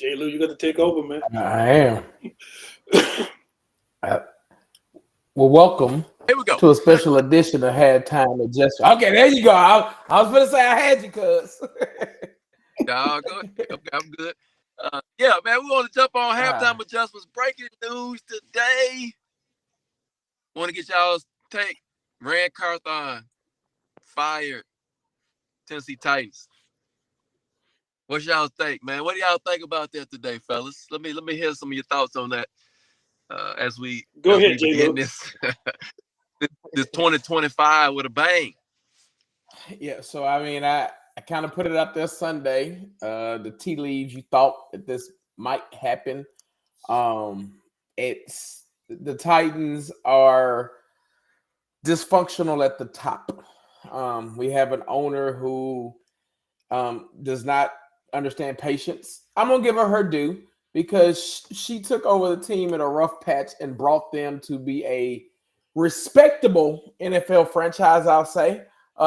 J. Lou, you got to take over, man. I am. Well, welcome Here we go. to a special edition of Halftime Adjustment. Okay, there you go. I was going to say I had you, cuz. Dog, go ahead. I'm good. Yeah, man, we want to jump on halftime adjustments. Breaking news today. Want to get y'all's take. Rand Carthon fired Tennessee Titans. What's y'all think, man? What do y'all think about that today, fellas? Let me hear some of your thoughts on that as we Go ahead, J. begin Lou. this this 2025 with a bang. Yeah, so I mean, I kind of put it up there Sunday. The tea leaves, you thought that this might happen. It's the Titans are dysfunctional at the top. We have an owner who does not understand patience. I'm gonna give her due because she took over the team in a rough patch and brought them to be a respectable NFL franchise, I'll say,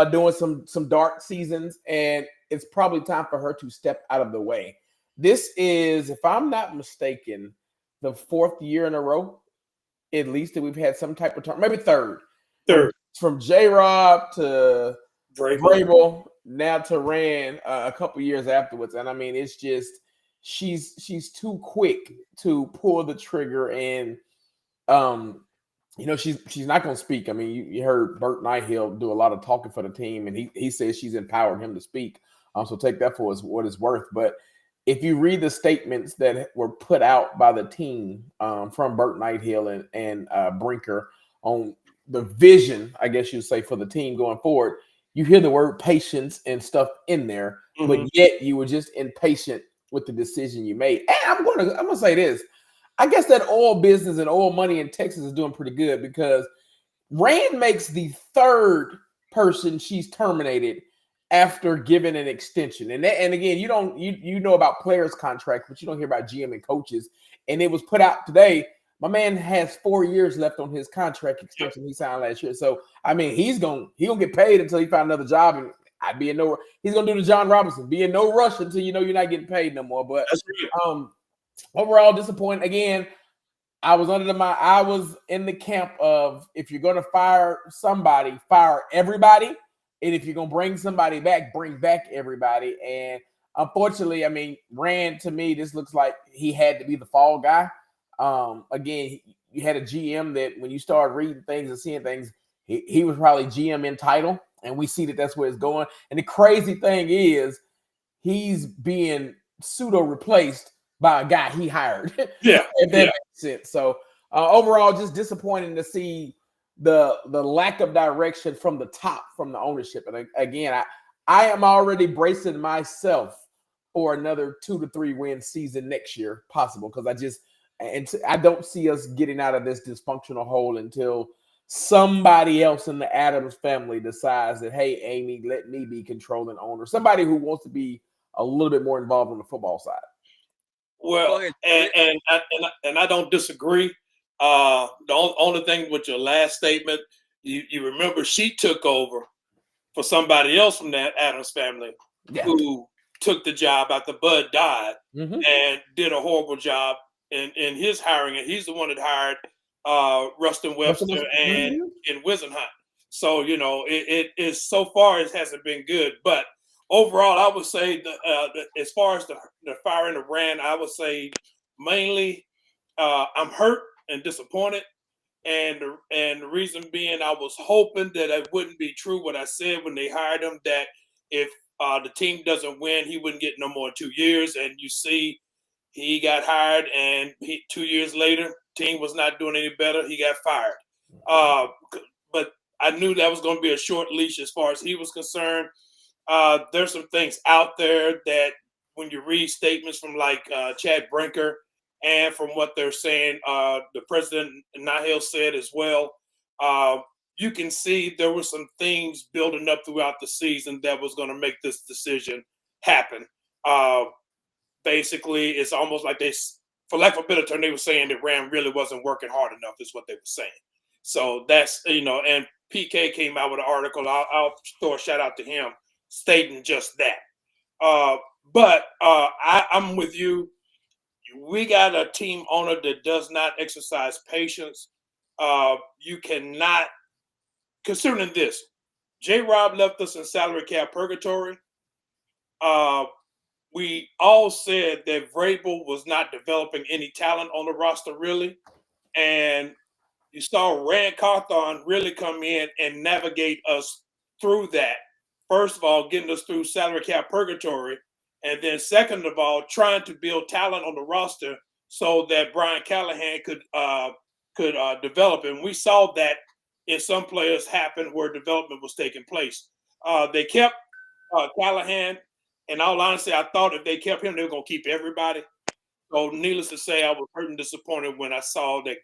doing some dark seasons, and it's probably time for her to step out of the way. This is, if I'm not mistaken, the fourth year in a row, at least, that we've had some type of turn, maybe third. From J-Rob to Vrabel, now to Rand a couple years afterwards. And I mean, it's just she's too quick to pull the trigger, and she's not going to speak. I mean, you heard Bert Nighthill do a lot of talking for the team, and he says she's empowered him to speak. So take that for what it's worth. But if you read the statements that were put out by the team from Bert Nighthill and Brinker on the vision, I guess you'd say, for the team going forward, you hear the word patience and stuff in there, but yet you were just impatient with the decision you made. And I'm gonna say this. I guess that oil business and oil money in Texas is doing pretty good, because Rand makes the third person she's terminated after giving an extension. And again, you know about players' contracts, but you don't hear about GM and coaches. And it was put out today. My man has 4 years left on his contract extension he signed last year. So I mean, he's gonna get paid until he find another job. And I'd be in no. He's gonna do the John Robinson, be in no rush until you know you're not getting paid no more. But overall disappointed. Again, I was in the camp of, if you're gonna fire somebody, fire everybody. And if you're going to bring somebody back, bring back everybody. And unfortunately, I mean, Rand, to me, this looks like he had to be the fall guy. Again, you had a GM that when you start reading things and seeing things, he was probably GM in title. And we see that that's where it's going. And the crazy thing is, he's being pseudo replaced by a guy he hired. If that makes sense. So overall, just disappointing to see the lack of direction from the top, from the ownership. And again, I am already bracing myself for another 2 to 3 win season next year, possible, because I don't see us getting out of this dysfunctional hole until somebody else in the Adams family decides that, hey, Amy, let me be controlling owner. Somebody who wants to be a little bit more involved on the football side. Well, and I don't disagree. The only thing with your last statement, you remember she took over for somebody else from that Adams family who took the job after Bud died and did a horrible job in his hiring. And he's the one that hired Rustin Webster and Wisenhunt. So, it is, so far it hasn't been good. But overall, I would say as far as the firing of Rand, I would say mainly I'm hurt and disappointed, and the reason being, I was hoping that it wouldn't be true what I said when they hired him, that if the team doesn't win, he wouldn't get no more 2 years. And you see, he got hired, and 2 years later, team was not doing any better. He got fired. But I knew that was going to be a short leash as far as he was concerned. There's some things out there that when you read statements from like Chad Brinker, and from what they're saying, the president Nahil said as well, you can see there were some things building up throughout the season that was going to make this decision happen. Basically, it's almost like they, for lack of a better term, they were saying that Rand really wasn't working hard enough, is what they were saying. So that's, and PK came out with an article. I'll throw a shout out to him stating just that. But I'm with you. we got a team owner that does not exercise patience. You cannot, considering this, J-Rob left us in salary cap purgatory. We all said that Vrabel was not developing any talent on the roster, really. And you saw Rand Carthon really come in and navigate us through that. First of all, getting us through salary cap purgatory. And then second of all, trying to build talent on the roster so that Brian Callahan could develop. And we saw that in some players happen where development was taking place. They kept Callahan. In all honesty, I thought if they kept him, they were going to keep everybody. So needless to say, I was hurt and disappointed when I saw that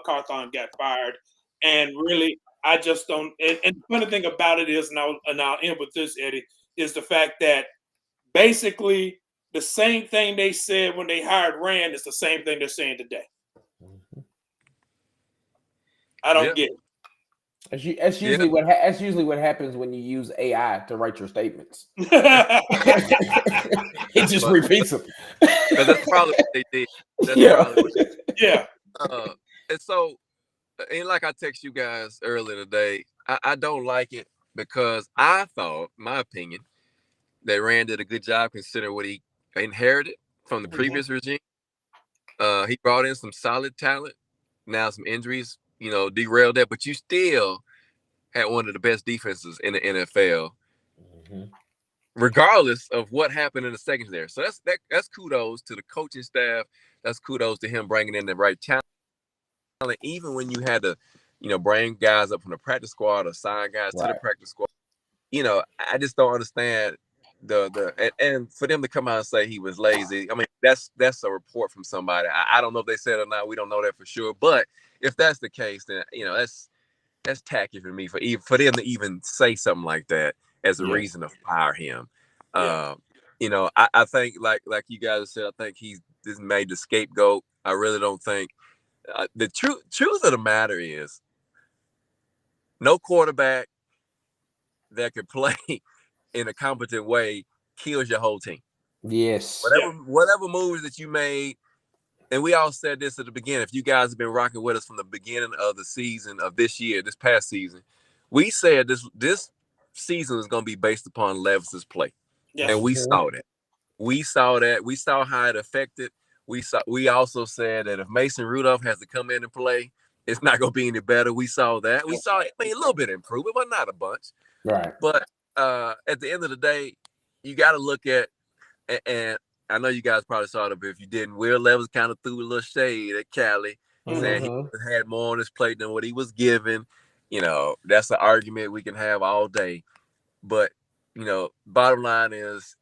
Carthon got fired. And really, I just don't. And the funny thing about it is, and I'll end with this, Eddie, is the fact that basically the same thing they said when they hired Rand is the same thing they're saying today. I don't get it. That's usually what happens when you use AI to write your statements. It just repeats them. That's probably what they did. Yeah. And so, and like I text you guys earlier today, I don't like it because I thought, my opinion, that Rand did a good job considering what he inherited from the previous regime. He brought in some solid talent. Now some injuries, derailed that, but you still had one of the best defenses in the NFL, regardless of what happened in the secondary. So that's kudos to the coaching staff. That's kudos to him bringing in the right talent. Even when you had to, bring guys up from the practice squad or sign guys to the practice squad, I just don't understand and for them to come out and say he was lazy. I mean, that's a report from somebody. I don't know if they said it or not. We don't know that for sure. But if that's the case, then that's tacky for me for them to even say something like that as a reason to fire him. I think like you guys said, I think he's just made the scapegoat. I really don't think the truth of the matter is no quarterback that could play in a competent way kills your whole team. Yes. Whatever moves that you made, and we all said this at the beginning. If you guys have been rocking with us from the beginning of the season of this year, this past season, we said this season is going to be based upon Levis's play, and we saw that. We saw how it affected. We also said that if Mason Rudolph has to come in and play, it's not going to be any better. We saw that. We saw a little bit of improvement, but not a bunch. Right. But at the end of the day, you got to look at, and I know you guys probably saw it, but if you didn't, Will Levis kind of threw a little shade at Cali, saying he had more on his plate than what he was given. That's an argument we can have all day. But, bottom line is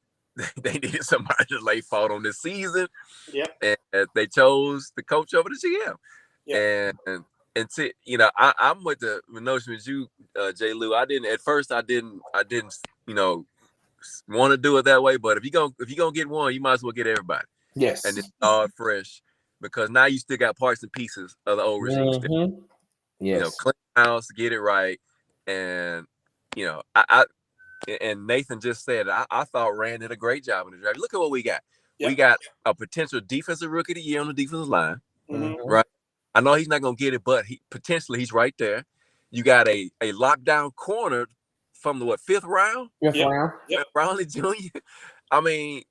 they needed somebody to lay fault on this season. Yep. And they chose the coach over the GM. Yep. I'm with the notion with you, J. Lou. I didn't want to do it that way. But if you're gonna get one, you might as well get everybody. Yes. And just start fresh, because now you still got parts and pieces of the old regime. Yes. Clean house, get it right, and I and Nathan just said I thought Rand did a great job in the draft. Look at what we got. Yep. We got a potential defensive rookie of the year on the defensive line, right? I know he's not going to get it, but he's right there. You got a lockdown corner from the fifth round? Fifth round. Yep. Brownlee Jr. I mean,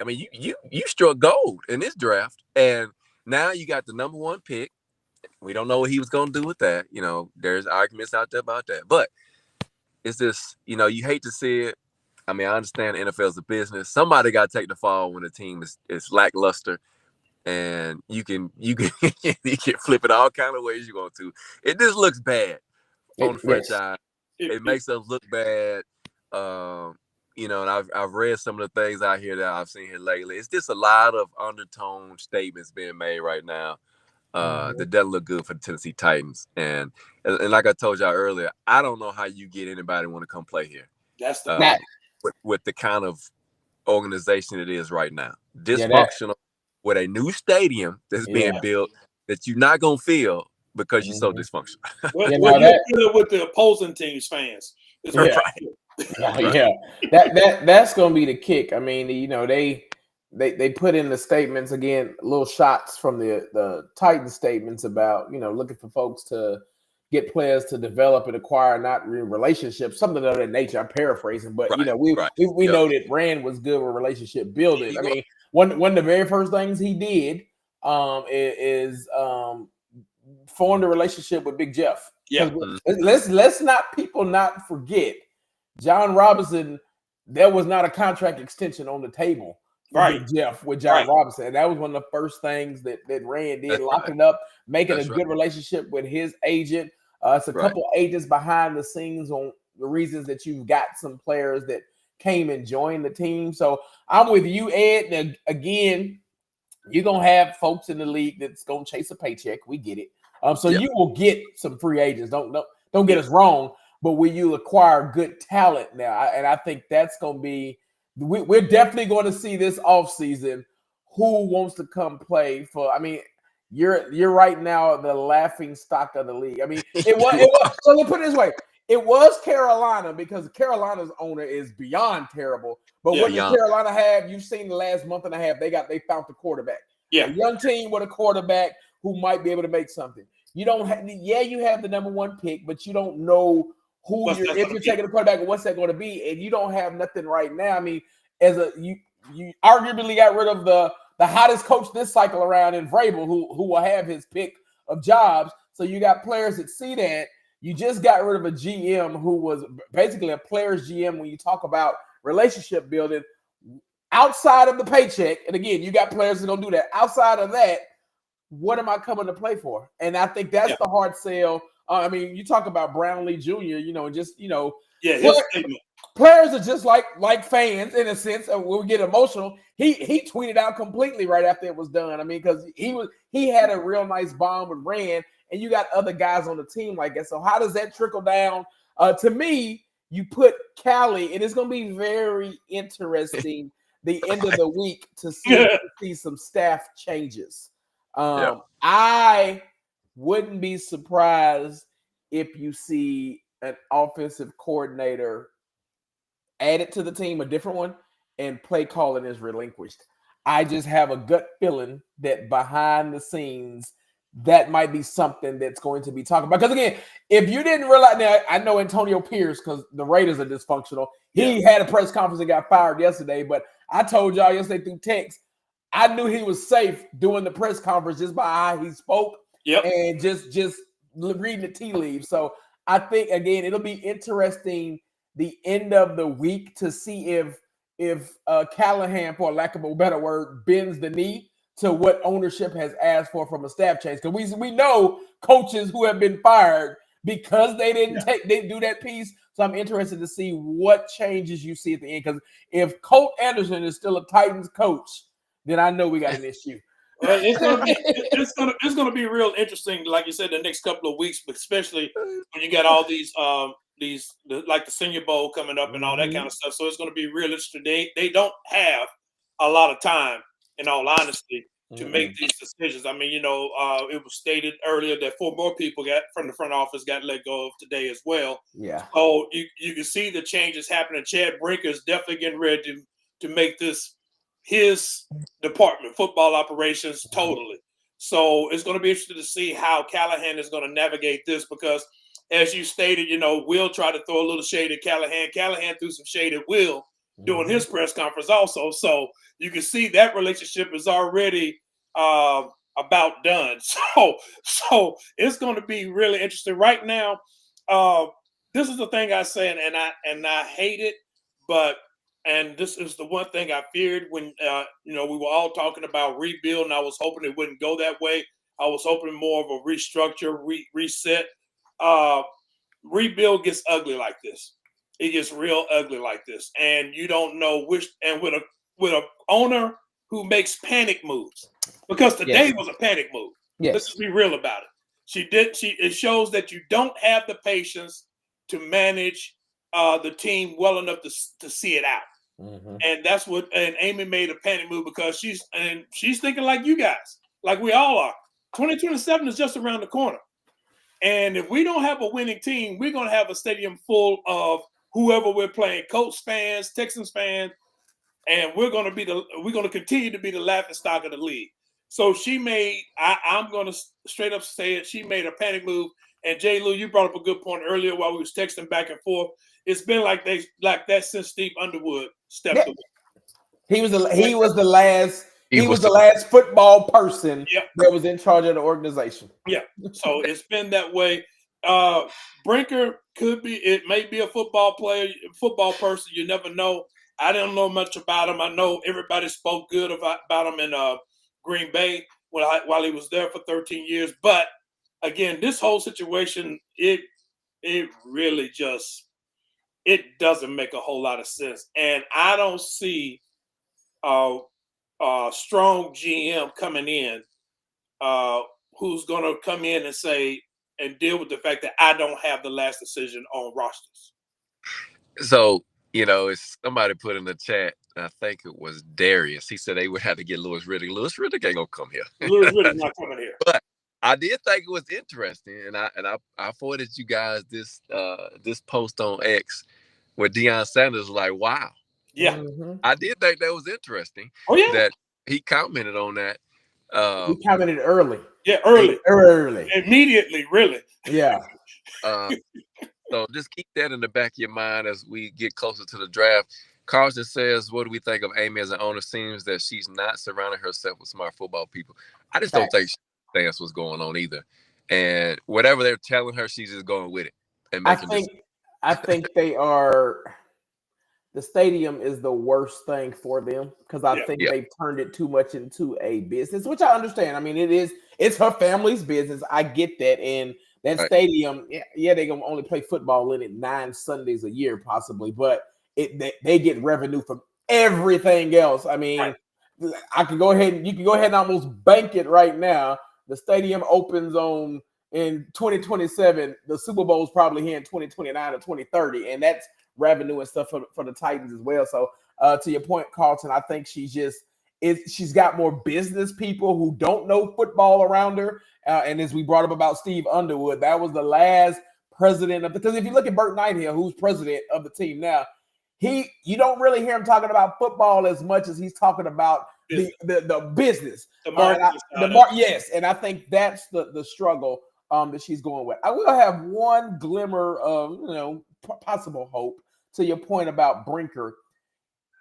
you struck gold in this draft, and now you got the number one pick. We don't know what he was going to do with that. There's arguments out there about that, but it's just, you hate to see it. I mean, I understand the NFL is a business. Somebody got to take the fall when the team is lackluster. And you can flip it all kind of ways you want to. It just looks bad on the franchise. It makes us look bad. And I've read some of the things out here that I've seen here lately. It's just a lot of undertone statements being made right now that doesn't look good for the Tennessee Titans. And like I told y'all earlier, I don't know how you get anybody want to come play here. That's the with the kind of organization it is right now. Dysfunctional. With a new stadium that's being built that you're not gonna feel because you're so dysfunctional. Well, you feel it with the opposing team's fans. That's gonna be the kick. I mean, they put in the statements again, little shots from the Titans statements about looking for folks to get players to develop and acquire, not relationships, something of that nature. I'm paraphrasing, but we know that Rand was good with relationship building. I mean, one of the very first things he did is formed a relationship with Big Jeff. Yeah. Let's not forget, John Robinson, there was not a contract extension on the table for Big Jeff with John Robinson. And that was one of the first things that Rand did, locking up, making a good relationship with his agent. It's a couple agents behind the scenes on the reasons that you've got some players that came and joined the team. So I'm with you, Ed. Now, again, you're going to have folks in the league that's going to chase a paycheck. We get it. You will get some free agents. Don't get us wrong. But will you acquire good talent now? And I think that's going to be we're definitely going to see this offseason who wants to come play for. I mean, you're right now the laughing stock of the league. I mean, it was so let's put it this way. It was Carolina because Carolina's owner is beyond terrible. But what does Carolina have? You've seen the last month and a half. They found the quarterback. Yeah. A young team with a quarterback who might be able to make something. You don't have you have the number one pick, but you don't know if you're taking a quarterback, what's that going to be? And you don't have nothing right now. I mean, you arguably got rid of the hottest coach this cycle around in Vrabel, who will have his pick of jobs. So you got players that see that. You just got rid of a GM who was basically a player's GM when you talk about relationship building outside of the paycheck. And again, you got players that don't do that. Outside of that, what am I coming to play for? And I think that's the hard sell. I mean, you talk about Brownlee Jr., players are just like fans in a sense. We'll get emotional. He tweeted out completely right after it was done. I mean, because he had a real nice bond with Rand, and you got other guys on the team like that. So how does that trickle down? To me, you put Callie, and it's going to be very interesting the end of the week to see some staff changes. I wouldn't be surprised if you see an offensive coordinator added to the team, a different one, and play calling is relinquished. I just have a gut feeling that behind the scenes, that might be something that's going to be talked about. Because again, if you didn't realize, now I know Antonio Pierce, because the Raiders are dysfunctional. He had a press conference and got fired yesterday, but I told y'all yesterday through text, I knew he was safe doing the press conference just by how he spoke and just reading the tea leaves. So I think, again, it'll be interesting the end of the week to see if Callahan, for lack of a better word, bends the knee to what ownership has asked for from a staff change. Because we know coaches who have been fired because they didn't do that piece. So I'm interested to see what changes you see at the end. Because if Colt Anderson is still a Titans coach, then I know we got an issue. Well, it's gonna be real interesting, like you said, the next couple of weeks, but especially when you got all these like the Senior Bowl coming up and all that kind of stuff. So it's gonna be real interesting. They don't have a lot of time, in all honesty, to make these decisions. I mean, it was stated earlier that 4 more people from the front office got let go of today as well. Yeah. So you can see the changes happening. Chad Brinker is definitely getting ready to make this his department, football operations, totally. So it's going to be interesting to see how Callahan is going to navigate this, because as you stated, Will tried to throw a little shade at Callahan. Callahan threw some shade at Will during his press conference also. So you can see that relationship is already about done. So it's going to be really interesting. Right now, this is the thing I say, and I hate it, and this is the one thing I feared when we were all talking about rebuild, and I was hoping it wouldn't go that way. I was hoping more of a restructure, reset. Rebuild gets ugly like this. It gets real ugly like this, and you don't know which. And with a owner who makes panic moves, because today was a panic move. Yes. Let's just be real about it. It shows that you don't have the patience to manage the team well enough to see it out. And that's and Amy made a panic move because she's thinking like you guys, like we all are. 2027 is just around the corner. And if we don't have a winning team, we're going to have a stadium full of whoever we're playing, Colts fans, Texans fans, and we're going to continue to be the laughing stock of the league. So she made. I'm going to straight up say it. She made a panic move. And Jay Lou, you brought up a good point earlier while we was texting back and forth. It's been like that since Steve Underwood stepped away. He was the last football person that was in charge of the organization. Yeah. So it's been that way. Brinker may be a football player, football person. You never know. I don't know much about him. I know everybody spoke good about him in Green Bay while he was there for 13 years. But again, this whole situation, it really just doesn't make a whole lot of sense. And I don't see a strong GM coming in who's going to come in and say and deal with the fact that I don't have the last decision on rosters. So, it's somebody put in the chat, I think it was Darius. He said they would have to get Louis Riddick. Louis Riddick ain't gonna come here. Louis Riddick's not coming here. But I did think it was interesting, and I forwarded you guys this post on X where Deion Sanders was like, wow. Yeah. Mm-hmm. I did think that was interesting. Oh, yeah. That he commented on that. He commented early. Yeah, early. Immediately, really. Yeah. So just keep that in the back of your mind as we get closer to the draft. Carson says, what do we think of Amy as an owner? Seems that she's not surrounding herself with smart football people. I just don't think she understands what's going on either. And whatever they're telling her, she's just going with it. And I think they are. The stadium is the worst thing for them because I think they've turned it too much into a business, which I understand. I mean, it's her family's business. I get that. And that stadium, they're going to only play football in it 9 Sundays a year, possibly, but they get revenue from everything else. I mean, you can go ahead and almost bank it right now. The stadium opens in 2027. The Super Bowl is probably here in 2029 or 2030, and that's revenue and stuff for the Titans as well. So to your point, Carlton, I think she's got more business people who don't know football around her. And as we brought up about Steve Underwood, that was the last president because if you look at Bert Nighthill, who's president of the team now, you don't really hear him talking about football as much as he's talking about the business. Yes. And I think that's the struggle that she's going with. I will have one glimmer of, possible hope to your point about Brinker.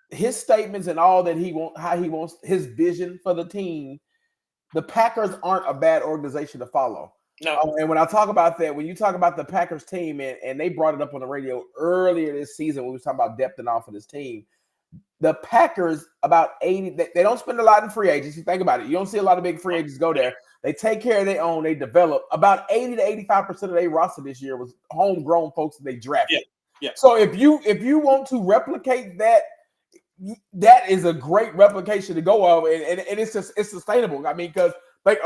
His statements and all that how he wants his vision for the team. The Packers aren't a bad organization to follow. No. And when I talk about that, when you talk about the Packers team, and they brought it up on the radio earlier this season when we were talking about depth and all for this team, the Packers, about 80, they don't spend a lot in free agency. Think about it. You don't see a lot of big free agents go there. They take care of their own. They develop. About 80 to 85% of their roster this year was homegrown folks that they drafted. Yeah. So if you want to replicate that, that is a great replication to go of, and it's sustainable. I mean, because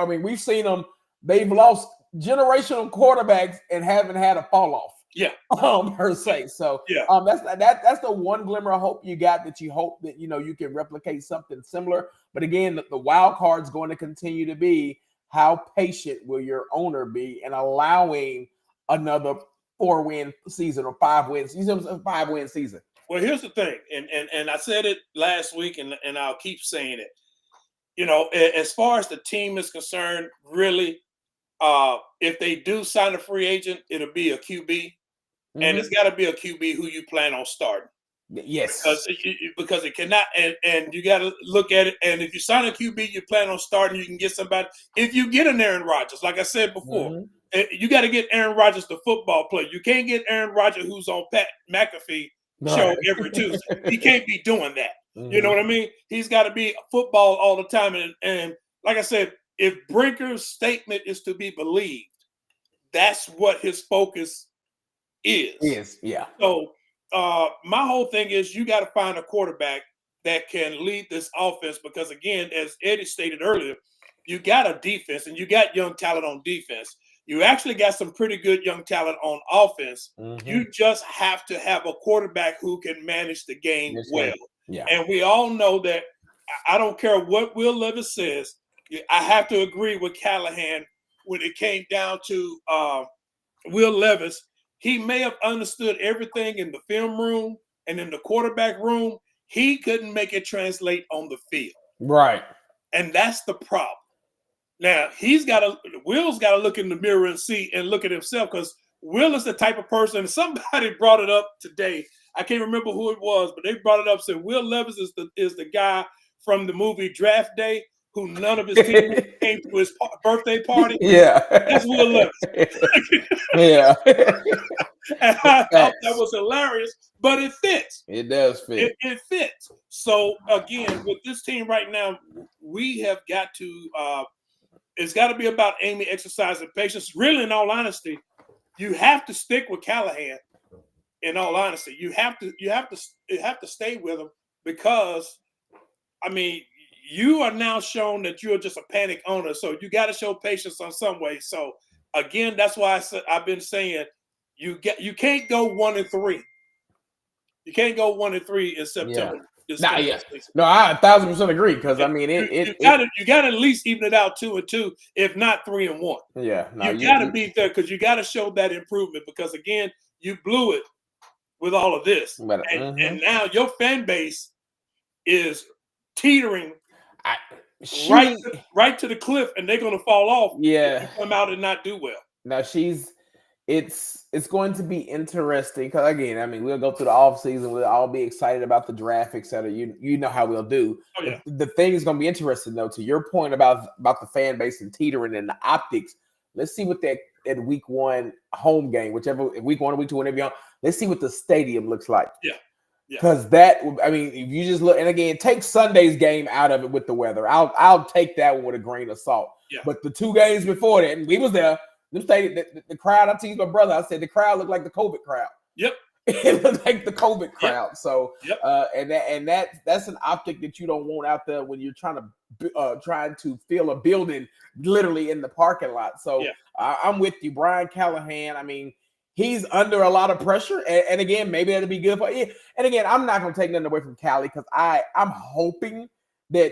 we've seen them. They've lost generational quarterbacks and haven't had a fall off. Yeah. Per se. So that's the one glimmer of hope you got, that you hope that you can replicate something similar. But again, the wild card is going to continue to be how patient will your owner be in allowing another 4-win season or 5-win season, 5-win season. Well, here's the thing, and I said it last week, and I'll keep saying it. As far as the team is concerned, really, if they do sign a free agent, it'll be a QB, and it's got to be a QB who you plan on starting. Yes, because it cannot, and you got to look at it. And if you sign a QB, you plan on starting. You can get somebody. If you get an Aaron Rodgers, like I said before, you got to get Aaron Rodgers, the football player. You can't get Aaron Rodgers who's on Pat McAfee show every Tuesday. He can't be doing that. You know what I mean? He's got to be football all the time. And like I said, if Brinker's statement is to be believed, that's what his focus is. So my whole thing is you got to find a quarterback that can lead this offense because, again, as Eddie stated earlier, you got a defense and you got young talent on defense. You actually got some pretty good young talent on offense. You just have to have a quarterback who can manage the game well. Yeah. And we all know that. I don't care what Will Levis says. I have to agree with Callahan when it came down to Will Levis. He may have understood everything in the film room and in the quarterback room. he couldn't make it translate on the field. Right. And that's the problem. Now Will's got to look in the mirror and see and look at himself, because Will is the type of person. Somebody brought it up today. I can't remember who it was, but they brought it up. Said Will Levis is the guy from the movie Draft Day who none of his team came to his birthday party. Yeah, that's Will Levis. Yeah, and I thought that was hilarious, but it fits. It does fit. It fits. So again, with this team right now, we have got to. It's got to be about Amy exercising patience. Really, in all honesty, you have to stick with Callahan. In all honesty, you have to stay with him, because, I mean, you are now shown that you're just a panic owner. So you got to show patience on some way. So again, that's why I've been saying you can't go 1-3. You can't go 1-3 in September. Yeah. No, I 1,000% agree, because I mean you got to at least even it out 2-2, if not 3-1. Yeah, no, you got to be there, because you got to show that improvement, because again, you blew it with all of this, and now your fan base is teetering right to the cliff, and they're going to fall off. Yeah, if you come out and not do well. Now it's going to be interesting, because again, I mean, we'll go through the off season, we'll all be excited about the draft, etc. You know how we'll do. Oh, yeah. The thing is going to be interesting, though, to your point about the fan base and teetering and the optics. Let's see what that at week 1 home game, whichever week 1 or week 2, whenever you're on. Let's see what the stadium looks like. Yeah. Because that, I mean, if you just look, and again, take Sunday's game out of it with the weather. I'll take that one with a grain of salt. Yeah. But the 2 games before that, and we was there. The crowd, I teased my brother. I said the crowd looked like the COVID crowd. Yep. It looked like the COVID crowd. Yep. So, yep. And that's an optic that you don't want out there when you're trying to fill a building literally in the parking lot. So yeah. I'm with you, Brian Callahan. I mean, he's under a lot of pressure, and again, maybe that'll be good for you. And again, I'm not going to take nothing away from Callie, because I'm hoping that.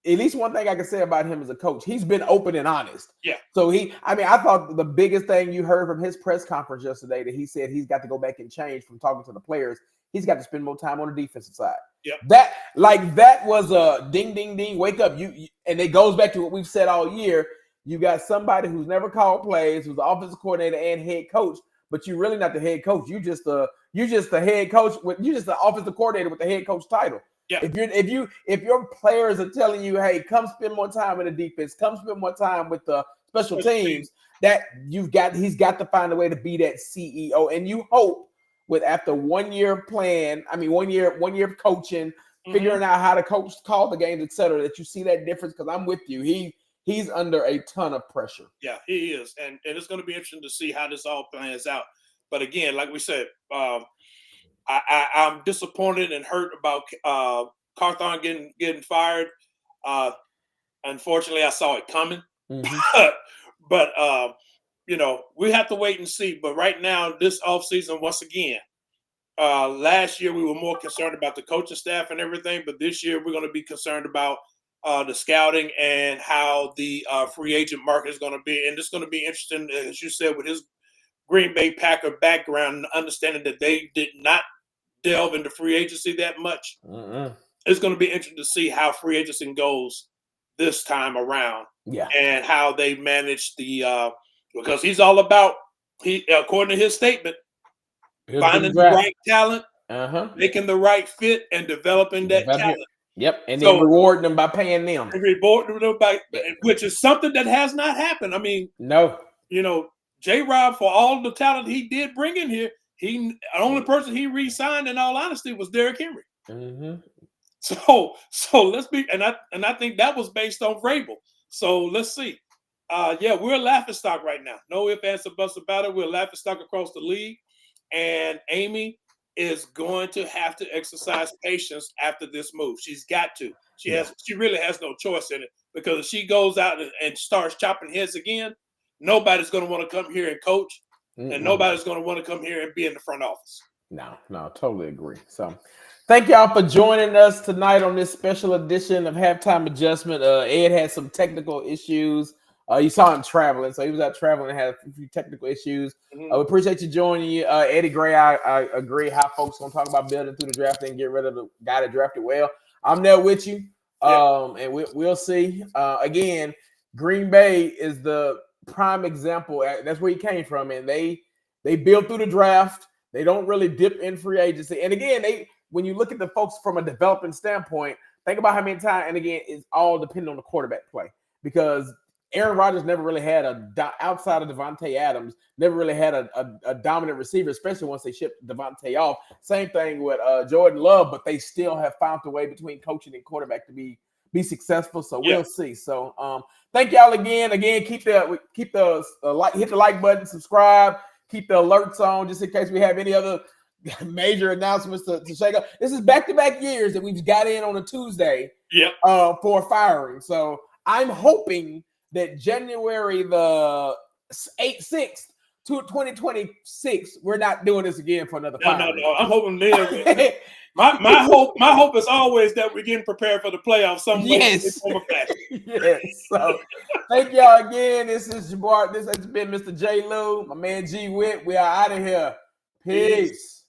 At least one thing I can say about him as a coach, he's been open and honest. Yeah. So I thought the biggest thing you heard from his press conference yesterday, that he said he's got to go back and change from talking to the players. He's got to spend more time on the defensive side. Yeah. That was a ding, ding, ding, wake up. You and it goes back to what we've said all year. You got somebody who's never called plays, who's the offensive coordinator and head coach, but you're really not the head coach. You're just the head coach you're just the offensive coordinator with the head coach title. Yeah. If your players are telling you, hey, come spend more time in the defense, come spend more time with the special teams, that he's got to find a way to be that CEO. And you hope with after 1 year plan, I mean 1 year of coaching, figuring out how to call the games, etc., that you see that difference. Because I'm with you. He's under a ton of pressure. Yeah, he is. And it's going to be interesting to see how this all plans out. But again, like we said, I'm disappointed and hurt about Carthon getting fired. Unfortunately, I saw it coming. Mm-hmm. but we have to wait and see. But right now, this offseason, once again, last year we were more concerned about the coaching staff and everything. But this year we're going to be concerned about the scouting and how the free agent market is going to be. And it's going to be interesting, as you said, with his Green Bay Packer background, understanding that they did not delve into free agency that much. Mm-hmm. It's going to be interesting to see how free agency goes this time around. Yeah. And how they manage because he's all about, according to his statement, finding the right talent, making the right fit, and developing that talent. Yep. And then rewarding them by paying them. Rewarding them which is something that has not happened. I mean, no. J-Rob, for all the talent he did bring in here, the only person he re-signed, in all honesty, was Derrick Henry. Mm-hmm. So let's be, and I think that was based on Vrabel. So let's see. We're a laughingstock right now. No ifs, ands, or buts about it. We're a laughingstock across the league, and Amy is going to have to exercise patience after this move. She's got to. She really has no choice in it, because if she goes out and starts chopping heads again, nobody's going to want to come here and coach. And nobody's going to want to come here and be in the front office. No, totally agree. So thank y'all for joining us tonight on this special edition of Halftime Adjustment. Ed had some technical issues. You saw him traveling, so he was out traveling and had a few technical issues. Mm-hmm. We appreciate you joining you, Eddie Gray. I agree how folks gonna talk about building through the draft and get rid of the guy that drafted well. I'm there with you, and we'll see. Again, Green Bay is the prime example. That's where he came from, and they build through the draft. They don't really dip in free agency. And again, when you look at the folks from a developing standpoint, think about how many times. And again, it's all dependent on the quarterback play, because Aaron Rodgers never really had outside of Devontae Adams, never really had a dominant receiver, especially once they shipped Devontae off. Same thing with Jordan Love, but they still have found a way between coaching and quarterback to be successful. So we'll see. So thank y'all again. Again, keep the like, hit the like button, subscribe, keep the alerts on just in case we have any other major announcements to shake up. This is back-to-back years that we've got in on a Tuesday for firing. So I'm hoping that January the 6th, 2026, we're not doing this again for another firing. No. I'm hoping then. My hope is always that we're getting prepared for the playoffs some way. Yes. So thank y'all again. This is Jabbar. This has been Mr. J. Lou, my man G. Witt. We are out of here. Peace.